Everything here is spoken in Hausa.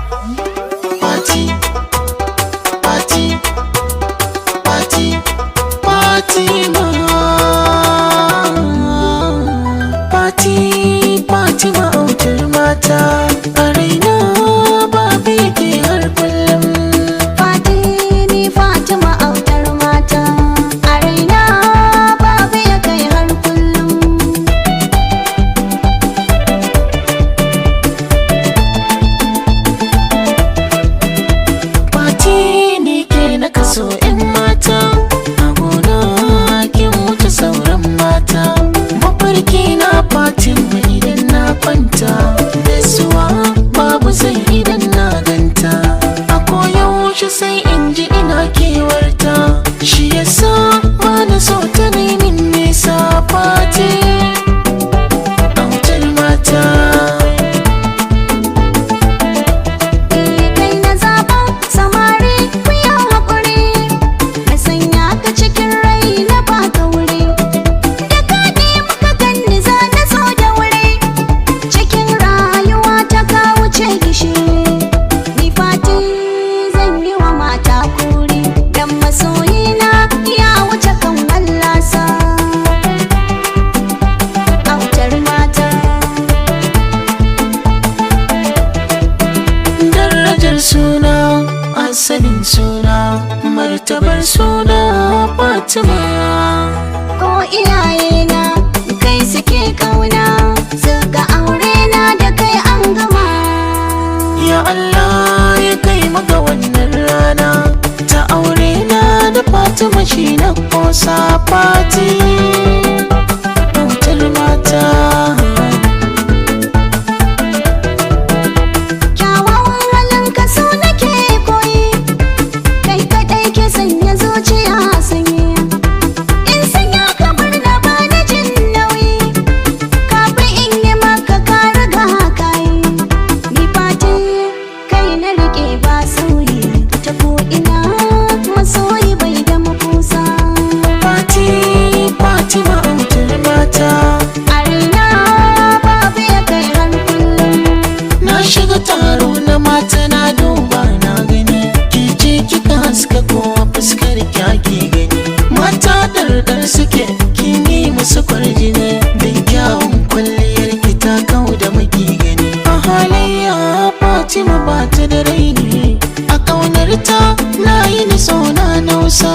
Party, party, party, party ma. Party, party ma'autar mata. A raina babu yake har kullum. Fati ni Fatima autar mata, a raina babu ya kai har kullum. Fati ni ke na kaso 'yan mata, a gona kin wuce sauran mata. Mafarki na Fatima idan na kwanta, gaisuwa babu sai idan na ganta. A koyaushe sai in ji ina kewarta, shi yasa ma na so ta min nisa. Fati autar mata. Kai na zaɓa samari ku yi haƙuri, na sanya ka cikin rai na baka wuri. Da kaɗi muka ganni za na so da wuri, cikin rayuwa ta ka wuce gishiri. Ni Fati zan yi wa mata kuri, dan masoyina ya wuce kan wallasa. Autar mata. Darajar suna, asalin suna, martabar suna Fatima. Ko iyayena kai suke kauna, suka aure na da kai an gama. Ya Allah ya kai maga wannan rana ta aure na da Fatima, shi na kosa. Fati autar mata. Kyawawan halin ka so nake koyi, kai kaɗai ke sanya zuciya sanyi. In sanya ka murna ba na jin nauyi, kafin in yi maka ka riga ka yi. Ni Fati kai na riƙe ba sauyi, ta ko ina masoyi bai da makusa. Fati, Fatima autar mata. A raina babu ya kai har kullum. Na shiga taro na mata na duba na gani, ke ce kika haska kowa fuskar kyaki gani. Mata dardar suke kin yi musu kwarjini, don kyawun kwalliyar ki ta kau da maki gani. A halayya Fatima ba ta da raini, a ƙaunar ta na yi ni so na nausa.